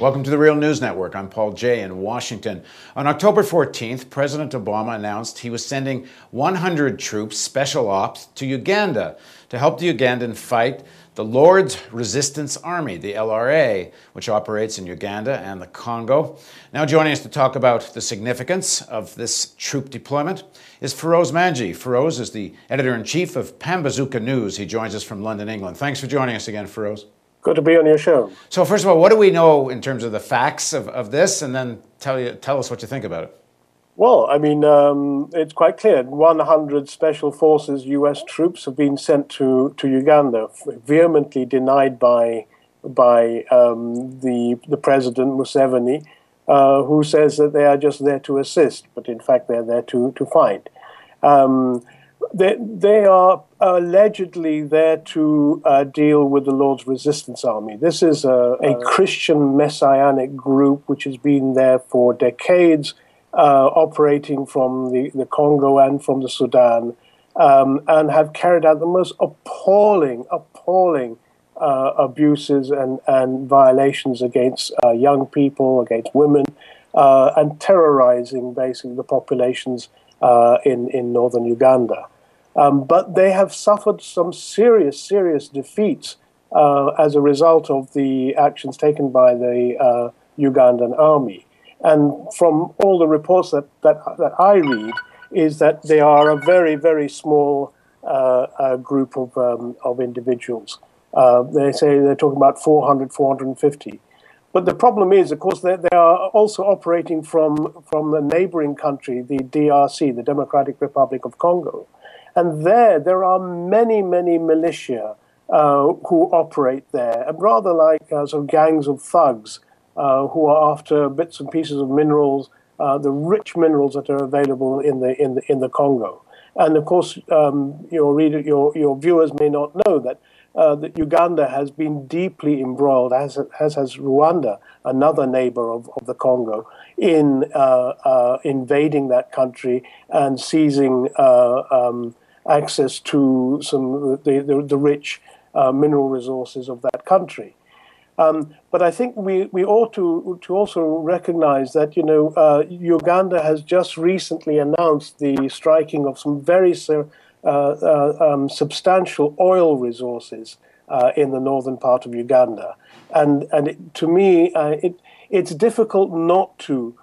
Welcome to the Real News Network. I'm Paul Jay in Washington. On October 14th, President Obama announced he was sending 100 troops, special ops, to Uganda to help the Ugandan fight the Lord's Resistance Army, the LRA, which operates in Uganda and the Congo. Now joining us to talk about the significance of this troop deployment is Firoze Manji. Firoze is the editor-in-chief of Pambazuka News. He joins us from London, England. Thanks for joining us again, Firoze. Good to be on your show. So first of all, what do we know in terms of the facts of this, and then tell us what you think about it? Well, I mean, it's quite clear. 100 Special Forces U.S. troops have been sent to Uganda, vehemently denied by the president, Museveni, who says that they are just there to assist, but in fact they're there to fight. They are allegedly there to deal with the Lord's Resistance Army. This is a Christian messianic group which has been there for decades, operating from the Congo and from the Sudan, and have carried out the most appalling abuses and violations against young people, against women, and terrorizing basically the populations in northern Uganda. But they have suffered some serious defeats as a result of the actions taken by the Ugandan army. And from all the reports that I read, is that they are a very small group of individuals. They say they're talking about 400, 450. But the problem is, of course, they are also operating from a neighboring country, the DRC, the Democratic Republic of Congo. And there are many militia who operate there, and rather like sort of gangs of thugs who are after bits and pieces of minerals, the rich minerals that are available in the Congo. And of course, your viewers may not know that that Uganda has been deeply embroiled, as has Rwanda, another neighbor of the Congo, in invading that country and seizing access to some the rich mineral resources of that country. But I think we ought to also recognize that Uganda has just recently announced the striking of some very substantial oil resources in the northern part of Uganda, and to me it's difficult not to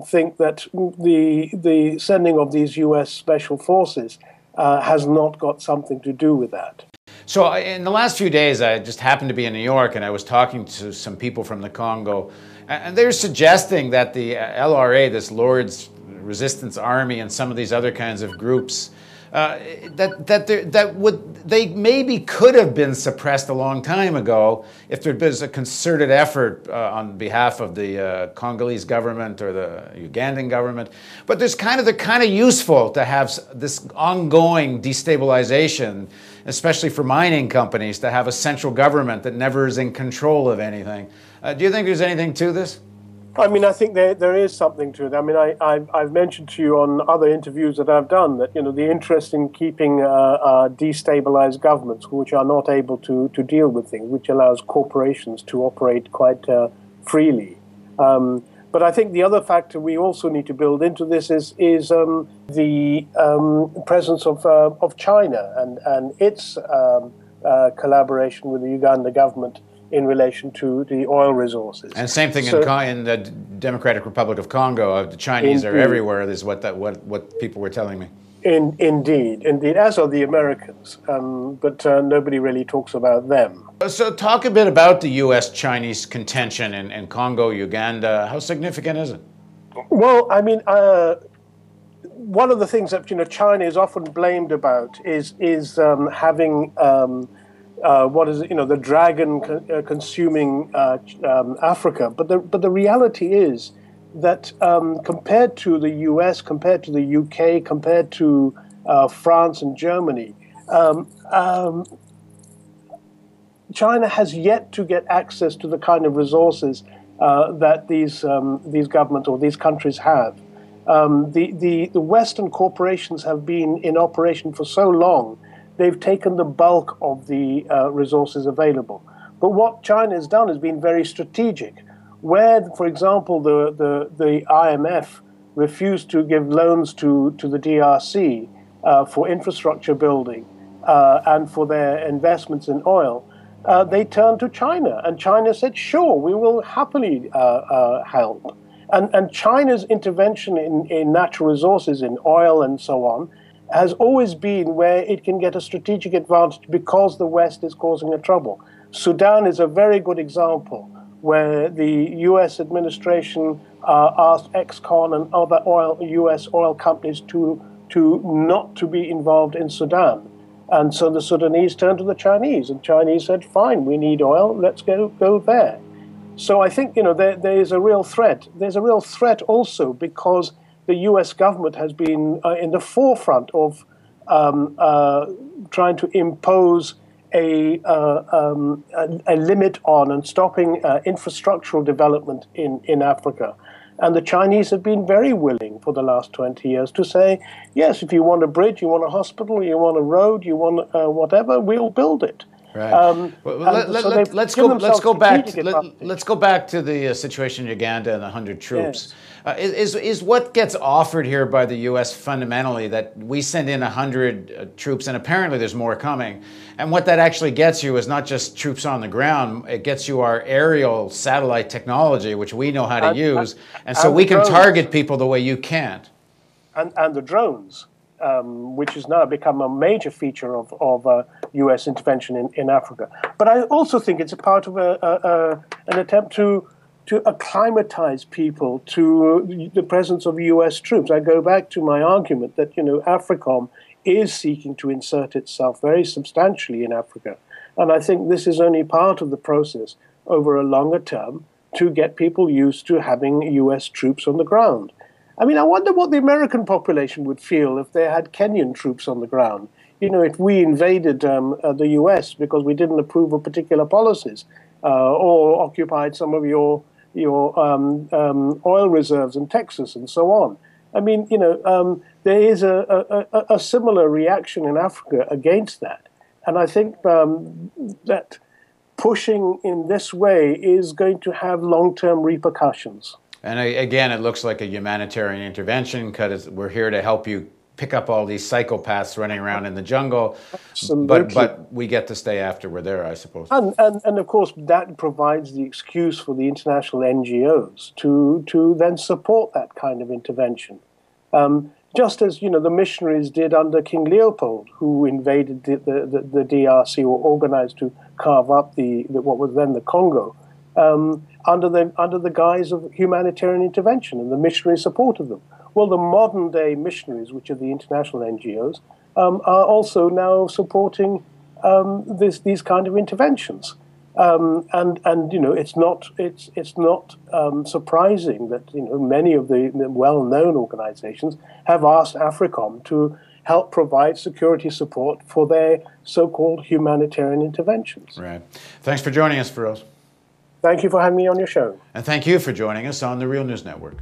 think that the sending of these U.S. Special Forces has not got something to do with that. So in the last few days, I just happened to be in New York, and I was talking to some people from the Congo, and they're suggesting that the LRA, this Lord's Resistance Army, and some of these other kinds of groups, they maybe could have been suppressed a long time ago if there'd been a concerted effort on behalf of the Congolese government or the Ugandan government. But they're kind of useful to have this ongoing destabilization, especially for mining companies, to have a central government that never is in control of anything. Do you think there's anything to this? I mean, I think there is something to it. I mean, I've mentioned to you on other interviews that I've done that, the interest in keeping destabilized governments, which are not able to deal with things, which allows corporations to operate quite freely. But I think the other factor we also need to build into this is the presence of China and its collaboration with the Uganda government in relation to the oil resources. And same thing in the Democratic Republic of Congo. The Chinese are everywhere, is what people were telling me. Indeed, as are the Americans, but nobody really talks about them. So talk a bit about the U.S.-Chinese contention in Congo, Uganda. How significant is it? Well, I mean, one of the things that China is often blamed about is having the dragon consuming Africa. But the reality is that compared to the US, compared to the UK, compared to France and Germany, China has yet to get access to the kind of resources that these governments or these countries have. The Western corporations have been in operation for so long. They've taken the bulk of the resources available. But what China has done has been very strategic. Where, for example, the IMF refused to give loans to the DRC for infrastructure building and for their investments in oil, they turned to China. And China said, sure, we will happily help. And China's intervention in natural resources, in oil and so on, has always been where it can get a strategic advantage because the West is causing a trouble. Sudan is a very good example where the U.S. administration asked Exxon and other U.S. oil companies to not to be involved in Sudan. And so the Sudanese turned to the Chinese, and Chinese said, fine, we need oil, let's go there. So I think, there is a real threat. There's a real threat also because the U.S. government has been in the forefront of trying to impose a limit on and stopping infrastructural development in Africa. And the Chinese have been very willing for the last 20 years to say, yes, if you want a bridge, you want a hospital, you want a road, you want whatever, we'll build it. Right. Let's go back to the situation in Uganda and the 100 troops. Yes. Is what gets offered here by the U.S. fundamentally that we send in 100 troops, and apparently there's more coming, and what that actually gets you is not just troops on the ground, it gets you our aerial satellite technology, which we know how to use, and so we can target people the way you can't. And the drones. Which has now become a major feature of U.S. intervention in Africa. But I also think it's a part of an attempt to acclimatize people to the presence of U.S. troops. I go back to my argument that, AFRICOM is seeking to insert itself very substantially in Africa. And I think this is only part of the process over a longer term to get people used to having U.S. troops on the ground. I mean, I wonder what the American population would feel if they had Kenyan troops on the ground. If we invaded the U.S. because we didn't approve of particular policies or occupied some of your oil reserves in Texas and so on. I mean, there is a similar reaction in Africa against that. And I think that pushing in this way is going to have long-term repercussions. And again, it looks like a humanitarian intervention because we're here to help you pick up all these psychopaths running around in the jungle. Absolutely. But we get to stay after we're there, I suppose. And of course, that provides the excuse for the international NGOs to then support that kind of intervention. Just as, the missionaries did under King Leopold, who invaded the DRC or organized to carve up what was then the Congo. Under the guise of humanitarian intervention, and the missionaries supported them. Well, the modern-day missionaries, which are the international NGOs, are also now supporting these kind of interventions. And it's not surprising that many of the well-known organizations have asked AFRICOM to help provide security support for their so-called humanitarian interventions. Right. Thanks for joining us, Firoze. Thank you for having me on your show. And thank you for joining us on the Real News Network.